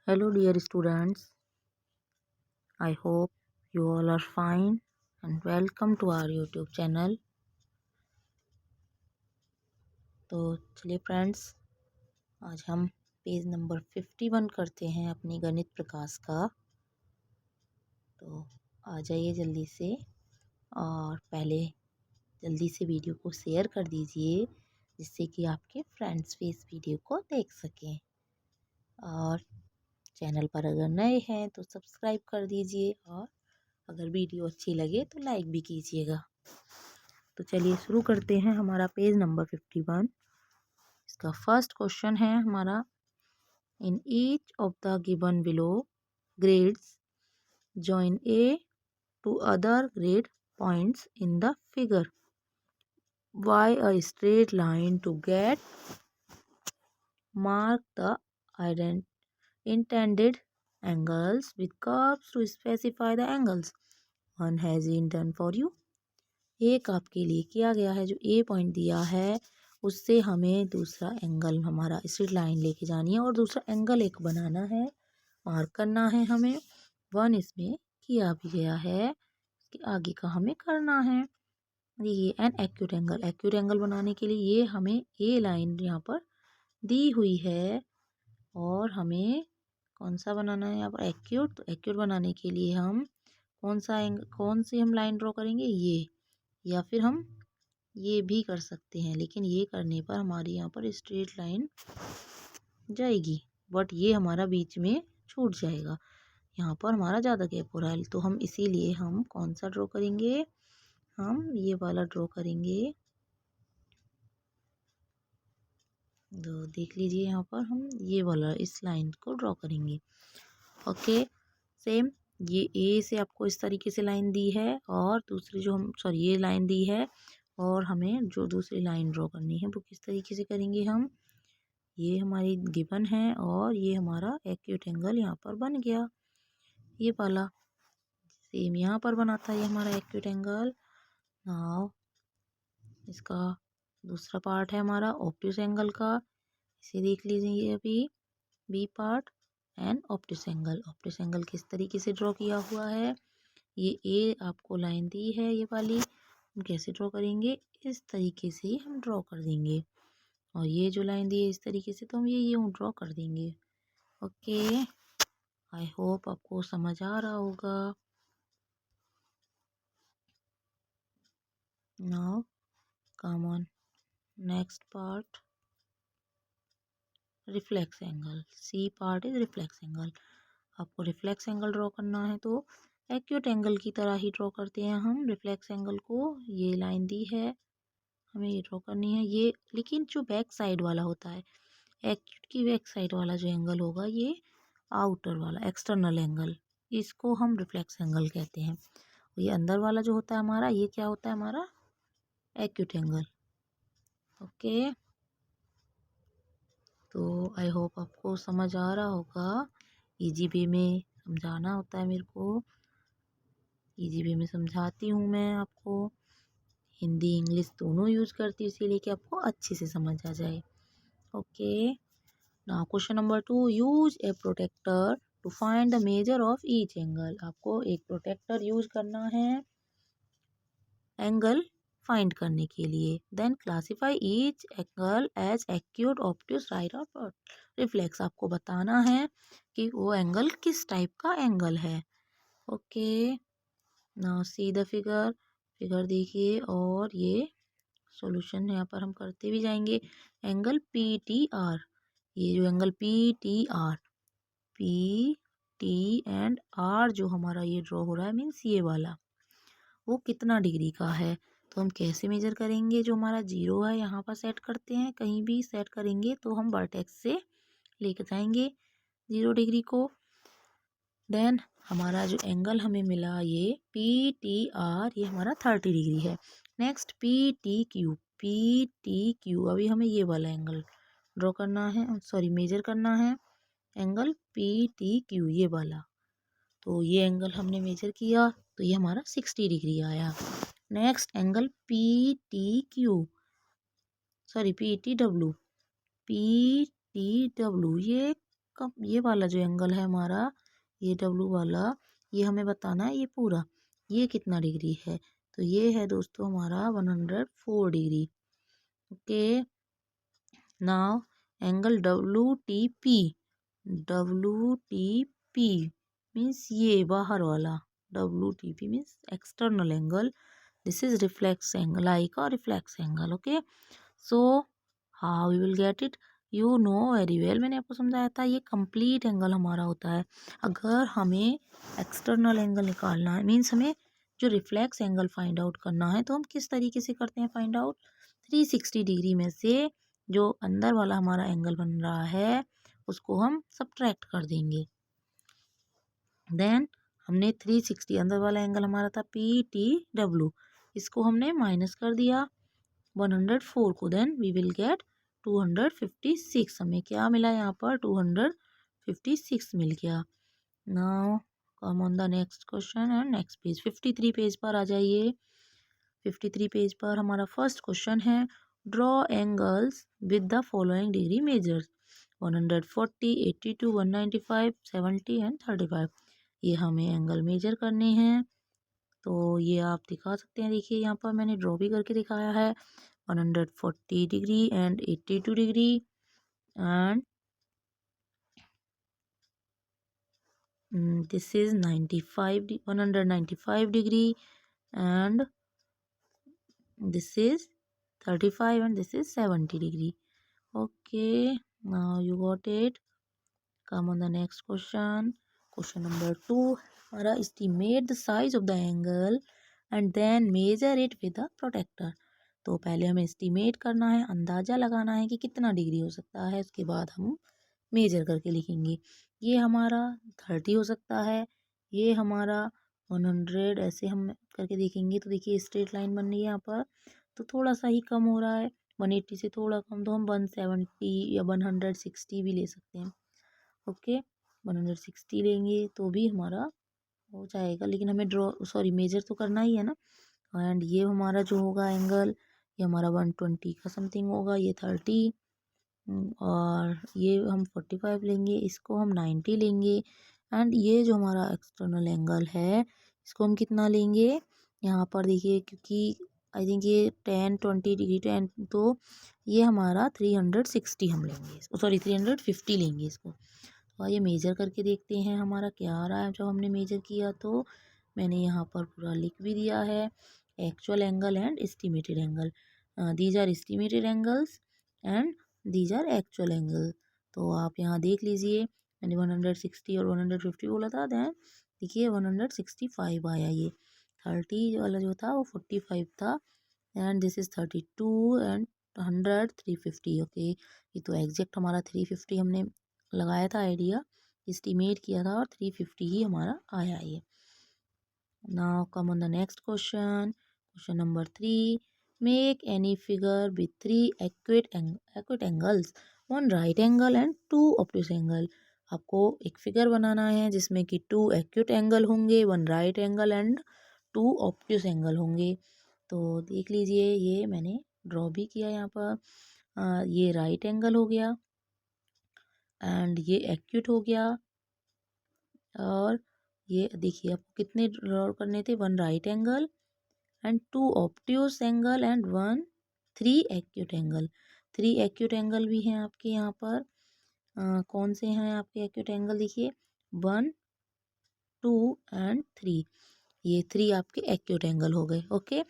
Hello, dear students. I hope you all are fine and welcome to our YouTube channel. तो चलिए friends, आज हम page number 51 करते हैं अपनी गणित प्रकाश का। तो आ जाइए जल्दी से और पहले जल्दी से वीडियो को शेयर कर दीजिए जिससे कि आपके फ्रेंड्स भी इस वीडियो को देख सकें। और चैनल पर अगर नए हैं तो सब्सक्राइब कर दीजिए और अगर वीडियो अच्छी लगे तो लाइक भी कीजिएगा। तो चलिए शुरू करते हैं हमारा पेज नंबर 51। इसका फर्स्ट क्वेश्चन है हमारा, in each of the given below grades join a two other grade points in the figure, why a straight line to get mark the intended angles with curves to specify the angles. One has been done for you. एक आपके लिए किया गया है, जो ए point दिया है उससे हमें दूसरा एंगल, हमारा स्ट्रेट लाइन लेके जानी है और दूसरा एंगल एक बनाना है, मार्क करना है हमें। वन इसमें किया भी गया है, इसके आगे का हमें करना है। देखिए, N acute angle, acute angle बनाने के लिए ये हमें ए लाइन यहाँ पर दी हुई है और हमें कौन सा बनाना है यहाँ पर, एक्यूट। तो एक्यूट बनाने के लिए हम कौन सी हम लाइन ड्रॉ करेंगे, ये, या फिर हम ये भी कर सकते हैं, लेकिन ये करने पर हमारी यहाँ पर स्ट्रेट लाइन जाएगी, बट ये हमारा बीच में छूट जाएगा। यहाँ पर हमारा ज़्यादा गैप हो रहा है, तो हम इसीलिए हम कौन सा ड्रॉ करेंगे, हम ये वाला ड्रॉ करेंगे। तो देख लीजिए, यहाँ पर हम ये वाला इस लाइन को ड्रॉ करेंगे। ओके, सेम ये ए से आपको इस तरीके से लाइन दी है और दूसरी जो हम ये लाइन दी है, और हमें जो दूसरी लाइन ड्रॉ करनी है वो किस तरीके से करेंगे हम, ये हमारी गिवन है और ये हमारा एक्यूट एंगल यहाँ पर बन गया, ये वाला सेम यहाँ पर बना था ये हमारा एक्यूट एंगल। नाउ इसका दूसरा पार्ट है हमारा ऑब्ट्यूस एंगल का, इसे देख लीजिए अभी, B part and obtuse angle. Obtuse angle किस तरीके से ड्रॉ किया हुआ है, ये ए आपको लाइन दी है ये वाली, हम कैसे ड्रॉ करेंगे, इस तरीके से हम ड्रॉ कर देंगे, और ये जो लाइन दी है इस तरीके से, तो हम ये यूँ ड्रॉ कर देंगे। ओके, आई होप आपको समझ आ रहा होगा। Now come on next part, reflex angle. C part is reflex angle. आपको रिफ्लेक्स एंगल ड्रॉ करना है तो एक्यूट एंगल की तरह ही ड्रॉ करते हैं हम रिफ्लेक्स एंगल को। ये लाइन दी है, हमें ये ड्रॉ करनी है ये, लेकिन जो बैक साइड वाला होता है, एक्यूट की बैक साइड वाला जो एंगल होगा, ये आउटर वाला एक्सटर्नल एंगल, इसको हम रिफ्लेक्स एंगल कहते हैं। ये अंदर वाला जो होता है हमारा, ये क्या होता है हमारा, एक्यूट एंगल। ओके, तो आई होप आपको समझ आ रहा होगा। इजी वे में समझाना होता है मेरे को, इजी वे में समझाती हूँ मैं आपको, हिंदी इंग्लिश दोनों यूज करती हूँ इसीलिए कि आपको अच्छे से समझ आ जाए। Okay, now question number 2, use a protractor to find the measure of each angle. आपको एक प्रोटेक्टर यूज करना है एंगल फाइंड करने के लिए। Then classify each angle as acute, obtuse, right और रिफ्लेक्स। आपको बताना है कि वो एंगल किस टाइप का एंगल है। Okay, now see the figure, figure देखिए और ये सॉल्यूशन यहाँ पर हम करते भी जाएंगे। एंगल पी टी आर, ये जो angle P T R, P T and R जो हमारा ये ड्रॉ हो रहा है, मीन्स ये वाला, वो कितना डिग्री का है। तो हम कैसे मेजर करेंगे, जो हमारा जीरो है यहाँ पर सेट करते हैं, कहीं भी सेट करेंगे तो हम वर्टेक्स से लेकर जाएंगे 0 डिग्री को। देन हमारा जो एंगल हमें मिला ये पी टी आर, ये हमारा 30 डिग्री है। Next P T Q, P T Q, अभी हमें ये वाला एंगल ड्रॉ करना है, मेजर करना है, एंगल पी टी क्यू ये वाला। तो ये एंगल हमने मेजर किया तो ये हमारा 60 डिग्री आया। Next angle P T Q, P T W, P T W, ये कब ये वाला जो एंगल है हमारा, ये डब्लू वाला, ये हमें बताना है ये पूरा, ये कितना डिग्री है। तो ये है दोस्तों हमारा 104 degree. Okay, now angle W T P, W T P means ये बाहर वाला, W T P means external angle, this is reflex angle, I का reflex angle. Okay, so how we will get it, you know very well, मैंने आपको समझाया था ये complete angle हमारा होता है। अगर हमें एक्सटर्नल एंगल निकालना है, मीन्स हमें जो रिफ्लेक्स एंगल फाइंड आउट करना है, तो हम किस तरीके से करते हैं फाइंड आउट, 360 डिग्री में से जो अंदर वाला हमारा एंगल बन रहा है उसको हम सब्ट्रैक्ट कर देंगे। देन हमने 360, अंदर वाला एंगल हमारा था पी टी डब्ल्यू, इसको हमने माइनस कर दिया 104 को, देन वी विल गेट 256। हमें क्या मिला यहाँ पर, 256 मिल गया। Now come on the next question and next page, 53 page पर आ जाइए। 53 पेज पर हमारा फर्स्ट क्वेश्चन है, draw angles with the following degree measures, 140, 82, 195, 70 and 35। ये हमें एंगल मेजर करने हैं, तो ये आप दिखा सकते हैं। देखिए यहाँ पर मैंने ड्रॉ भी करके दिखाया है, 140 degree and 82 degree and this is 95 195 degree and this is 35 and this is 70 degree. Okay, now you got it. Come on the next question. Question number 2 हमारा, estimate the size of the angle and then measure it with a protractor। तो पहले हमें estimate करना है, अंदाज़ा लगाना है कि कितना डिग्री हो सकता है, उसके बाद हम मेजर करके लिखेंगे। ये हमारा 30 हो सकता है, ये हमारा 100, ऐसे हम करके देखेंगे। तो देखिए स्ट्रेट लाइन बन रही है यहाँ पर, तो थोड़ा सा ही कम हो रहा है, 180 से थोड़ा कम, तो हम 170 या 160 भी ले सकते हैं। ओके, 160 लेंगे तो भी हमारा हो जाएगा, लेकिन हमें मेजर तो करना ही है ना। एंड ये हमारा जो होगा एंगल, ये हमारा 120 का समथिंग होगा, ये 30 और ये हम 45 लेंगे, इसको हम 90 लेंगे। एंड ये जो हमारा एक्सटर्नल एंगल है इसको हम कितना लेंगे, यहाँ पर देखिए, क्योंकि आई थिंक ये 10-20 डिग्री 10, तो ये हमारा 360 हम लेंगे इसको, सॉरी 350 लेंगे इसको। तो आइए मेजर करके देखते हैं हमारा क्या आ रहा है। जब हमने मेजर किया तो मैंने यहाँ पर पूरा लिख भी दिया है, actual angle and estimated angle, these are estimated angles and these are actual angle. तो आप यहाँ देख लीजिए, मैंने 160 और 150 बोला था, देन देखिए 165 आया। ये 30 वाला जो था वो 45 था and this is 32 and 100 350। Okay, ये तो एग्जैक्ट हमारा 350 हमने लगाया था, आइडिया एस्टिमेट किया था और 350 ही हमारा आया ये। Now come on the next question, question number 3, make any figure with 3 acute angles, 1 right angle and 2 obtuse angle. आपको एक फिगर बनाना है जिसमें कि 2 एक्यूट एंगल होंगे, 1 right angle and 2 obtuse angle होंगे। तो देख लीजिए, ये मैंने ड्रॉ भी किया यहाँ पर, ये राइट एंगल हो गया एंड ये एक्यूट हो गया, और ये देखिए आपको कितने ड्रॉ करने थे, 1 right angle and 2 obtuse angle and 3 acute angle. 3 acute angle भी हैं आपके यहाँ पर, कौन से हैं आपके एक्यूट एंगल, देखिए 1 2 एंड 3, ये 3 आपके एक्यूट एंगल हो गए। Okay,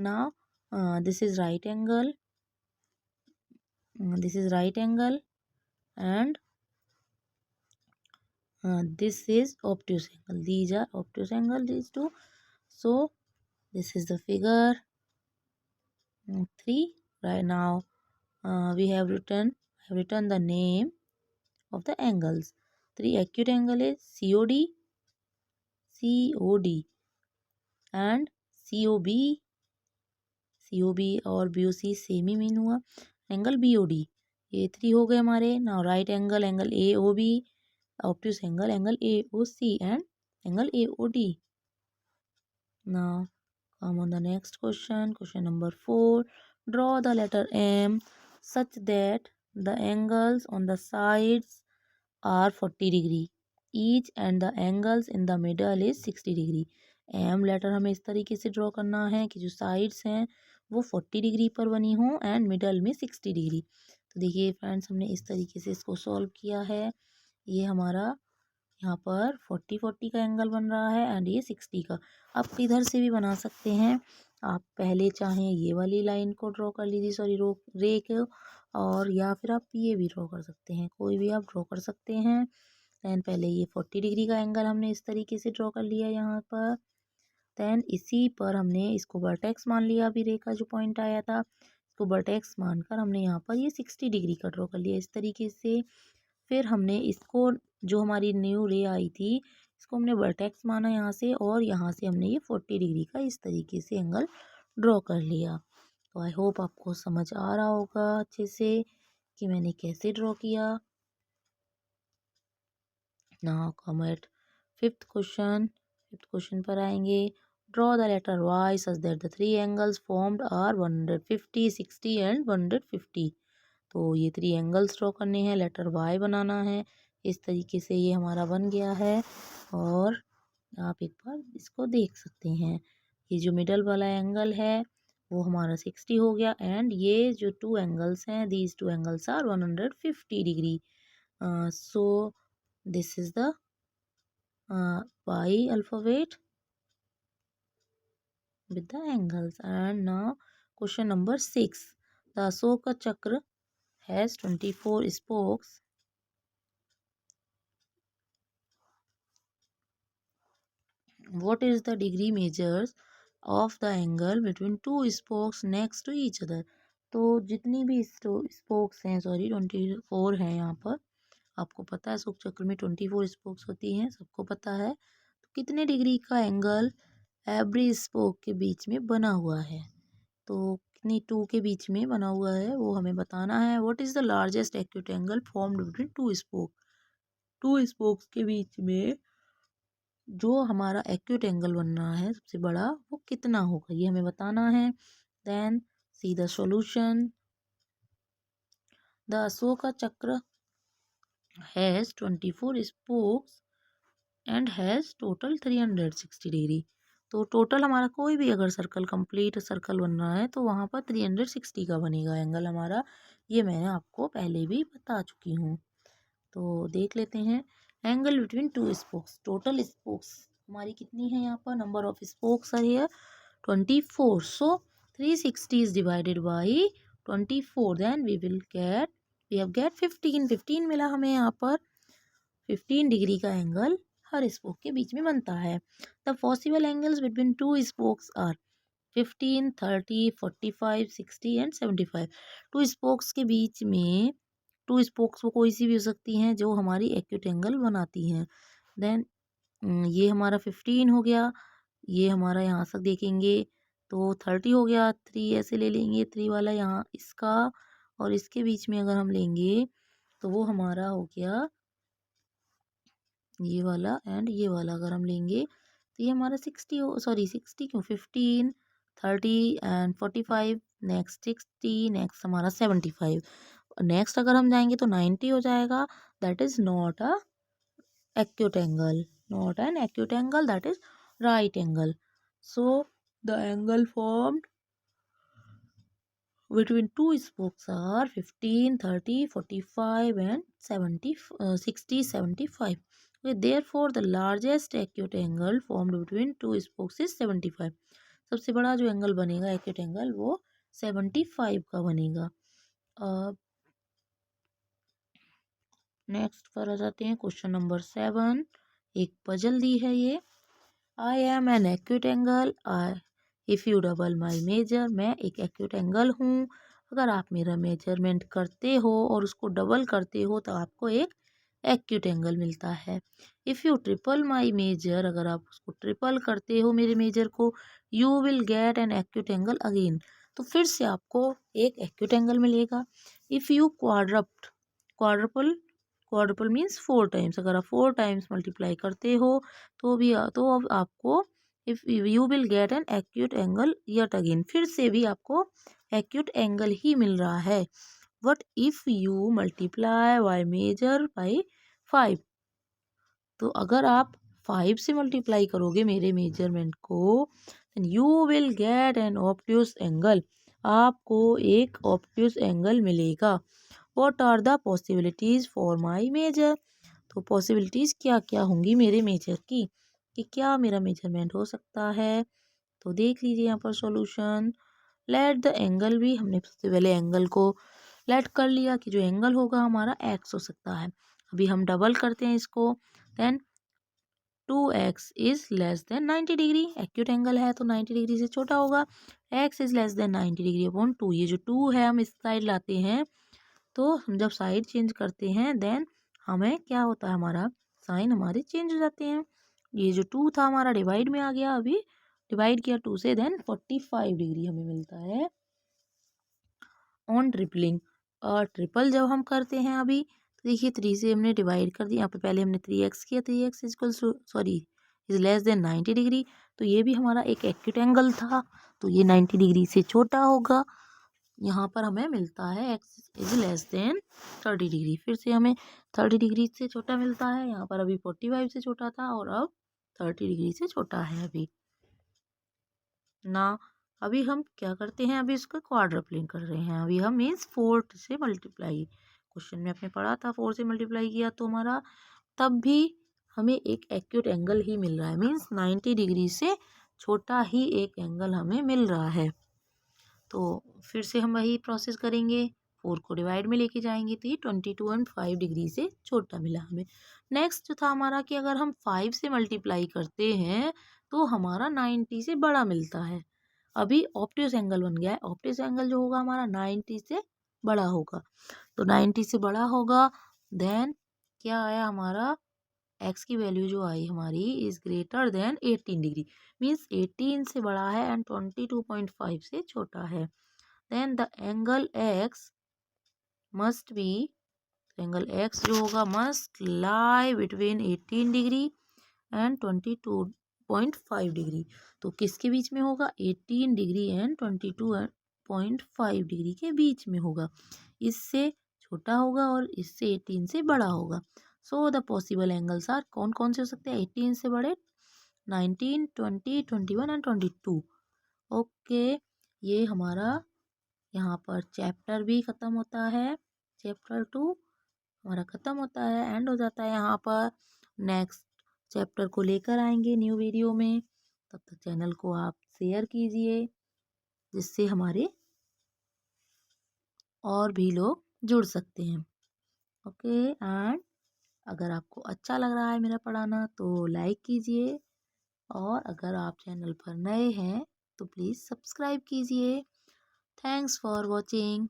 now this is right angle, this is right angle and this is obtuse angle, these are obtuse angle, these two. So this is the figure 3. Right now we have written the name of the angles. 3 acute angle is COD, COD and COB, COB और BOC same ही mean हुआ, angle BOD, ये 3 हो गए हमारे। Now right angle, angle AOB, obtuse angle, angle AOC and angle AOD. Now come on the next question, question number 4, draw the letter M such that the angles on the sides are 40 degree each and the angles in the middle is 60 degree. M letter हमें इस तरीके से draw करना है कि जो sides हैं वो 40 डिग्री पर बनी हों एंड मिडल में 60 डिग्री। तो देखिए फ्रेंड्स, हमने इस तरीके से इसको सॉल्व किया है। ये हमारा यहाँ पर 40 का एंगल बन रहा है एंड ये 60 का। आप इधर से भी बना सकते हैं। आप पहले चाहें ये वाली लाइन को ड्रॉ कर लीजिए, सॉरी रे को, और या फिर आप ये भी ड्रॉ कर सकते हैं, कोई भी आप ड्रॉ कर सकते हैं। दैन पहले ये 40 डिग्री का एंगल हमने इस तरीके से ड्रॉ कर लिया यहाँ पर। दैन इसी पर हमने इसको वर्टेक्स मान लिया, अभी रे का जो पॉइंट आया था इसको वर्टेक्स मानकर हमने यहाँ पर ये 60 डिग्री का ड्रॉ कर लिया इस तरीके से। फिर हमने इसको, जो हमारी न्यू रे आई थी, इसको हमने वर्टेक्स माना यहाँ से, और यहाँ से हमने ये 40 डिग्री का इस तरीके से एंगल ड्रॉ कर लिया। तो आई होप आपको समझ आ रहा होगा अच्छे से कि मैंने कैसे ड्रॉ किया। Now come at fifth question पर आएंगे। Draw the letter Y such that the three angles formed are 150, 60 and 150। तो ये थ्री एंगल्स ड्रॉ करने हैं, लेटर वाई बनाना है। इस तरीके से ये हमारा बन गया है और आप एक बार इसको देख सकते हैं। ये जो मिडल वाला एंगल है वो हमारा 60 हो गया एंड ये जो टू एंगल्स हैं, these two angles are 150 degree. So this is the Y alphabet with the angles. And now question number 6. The Ashoka Chakra has 24 spokes. What is the degree measures of the angle between two spokes next to each other? तो जितनी भी spokes हैं, sorry 24 हैं यहाँ पर, आपको पता है अशोक चक्र में 24 स्पोक्स होती हैं, सबको पता है। तो कितने डिग्री का एंगल एवरी स्पोक के बीच में बना हुआ है? तो कितनी टू के बीच में बना हुआ है वो हमें बताना है। What is the largest acute angle formed between two spoke? Two spokes के बीच में जो हमारा एक्यूट एंगल बन रहा है सबसे बड़ा, वो कितना होगा ये हमें बताना है। Then see the solution. The Ashoka chakra has 24 spokes and has total 360 degree. तो टोटल हमारा कोई भी अगर सर्कल, कंप्लीट सर्कल बन रहा है तो वहाँ पर 360 का बनेगा एंगल हमारा। ये मैंने आपको पहले भी बता चुकी हूँ। तो देख लेते हैं angle between two spokes. Total spokes हमारी कितनी है यहाँ पर? Number of spokes are here 24. So 360 is divided by 24, then we have get 15 मिला हमें यहाँ पर। 15 डिग्री का एंगल हर स्पोक के बीच में बनता है। The possible angles between two spokes are 15, 30, 45, 60 and 75। Two spokes के बीच में, टू स्पोक्स वो कोई सी भी हो सकती हैं जो हमारी एक्यूट एंगल बनाती हैं। देन ये हमारा 15 हो गया, ये हमारा यहाँ से देखेंगे तो 30 हो गया, 3 ऐसे ले लेंगे, 3 वाला यहाँ इसका और इसके बीच में अगर हम लेंगे तो वो हमारा हो गया ये वाला एंड ये वाला अगर हम लेंगे तो ये हमारा 60 हो, सॉरी 60 क्यों, 15, 30 एंड 45, नेक्स्ट 60, नेक्स्ट हमारा 75। नेक्स्ट अगर हम जाएंगे तो 90 हो जाएगा। That is not a acute angle, not an acute angle, that is right angle. So the angle formed between two spokes are 15, 30, 45 and 70, 60, 75. Okay, therefore the largest acute angle formed between two spokes is 75. सबसे बड़ा जो angle बनेगा acute angle वो 75 का बनेगा। Next पर आ जाते हैं क्वेश्चन नंबर 7। एक पजल दी है ये। I am an acute angle if you double my measure. मैं एक एक्यूट एंगल हूँ, अगर आप मेरा मेजरमेंट करते हो और उसको डबल करते हो तो आपको एक एक्यूट एंगल मिलता है। If you triple my measure, अगर आप उसको ट्रिपल करते हो मेरे मेजर को, you will get an acute angle again. तो फिर से आपको एक एक्यूट एंगल मिलेगा। If you quadruple means 4 times, अगर आप 4 टाइम्स मल्टीप्लाई करते हो तो भी अब आपको if you will get an acute angle yet again, फिर से भी आपको एक्यूट एंगल ही मिल रहा है। But if you multiply Y measure by 5। तो अगर आप 5 से मल्टीप्लाई करोगे मेरे मेजरमेंट को, then you will get an obtuse angle. आपको एक ऑब्ट्यूज एंगल मिलेगा। What are the possibilities for my measure. तो पॉसिबिलिटीज क्या क्या होंगी मेरे मेजर की, कि क्या मेरा मेजरमेंट हो सकता है। तो देख लीजिए यहाँ पर सॉल्यूशन। लेट द एंगल भी, हमने सबसे पहले एंगल को लेट कर लिया कि जो एंगल होगा हमारा एक्स हो सकता है। अभी हम डबल करते हैं इसको। Then 2x is less than 90 degree. Acute angle है तो 90 डिग्री से छोटा होगा। x is less than 90 degree upon 2। ये जो 2 है हम इस साइड लाते हैं, तो हम जब साइड चेंज करते हैं देन हमें क्या होता है, हमारा साइन हमारे चेंज हो जाते हैं। ये जो 2 था हमारा डिवाइड में आ गया, अभी डिवाइड किया 2 से, देन 45 डिग्री हमें मिलता है ऑन ट्रिपलिंग। और ट्रिपल जब हम करते हैं अभी, तो देखिए 3 से हमने डिवाइड कर दिया। यहाँ पे पहले हमने 3x किया, 3x equal sorry is less than 90 degree. तो ये भी हमारा एक एक्यूट एंगल था, तो ये 90 डिग्री से छोटा होगा। यहाँ पर हमें मिलता है x is less then 30 degree. फिर से हमें 30 डिग्री से छोटा मिलता है। यहाँ पर अभी 45 से छोटा था और अब 30 डिग्री से छोटा है अभी ना। अभी हम क्या करते हैं, अभी इसका क्वाड्रपलिंग कर रहे हैं। अभी हम मीन्स 4 से मल्टीप्लाई, क्वेश्चन में आपने पढ़ा था 4 से मल्टीप्लाई किया तो हमारा तब भी हमें एक एक्यूट एंगल ही मिल रहा है। मीन्स 90 डिग्री से छोटा ही एक एंगल हमें मिल रहा है। तो फिर से हम वही प्रोसेस करेंगे, 4 को डिवाइड में लेके जाएंगे तो ये 22.5 डिग्री से छोटा मिला हमें। नेक्स्ट जो था हमारा कि अगर हम 5 से मल्टीप्लाई करते हैं तो हमारा 90 से बड़ा मिलता है। अभी ऑब्ट्यूज एंगल बन गया है। ऑब्ट्यूज एंगल जो होगा हमारा 90 से बड़ा होगा। तो 90 से बड़ा होगा, देन क्या आया हमारा, एक्स की वैल्यू जो आई हमारी is greater than 18 degree. Means 18 से बड़ा है एंड 22.5 से छोटा है। Then the angle X must be, angle X जो होगा must lie between 18 degree and 22.5 degree. तो किसके बीच में होगा, 18 डिग्री एंड 22.5 डिग्री के बीच में होगा। इससे छोटा होगा और इससे 18 से बड़ा होगा। So the possible angles are, कौन कौन से हो सकते हैं 18 से बड़े, 19, 20, 21 एंड 22। ओके, ये हमारा यहाँ पर चैप्टर भी ख़त्म होता है। चैप्टर 2 हमारा ख़त्म होता है, एंड हो जाता है यहाँ पर। नेक्स्ट चैप्टर को लेकर आएंगे न्यू वीडियो में। तब तक चैनल को आप शेयर कीजिए जिससे हमारे और भी लोग जुड़ सकते हैं। ओके, एंड अगर आपको अच्छा लग रहा है मेरा पढ़ाना तो लाइक कीजिए, और अगर आप चैनल पर नए हैं तो प्लीज़ सब्सक्राइब कीजिए। Thanks for watching.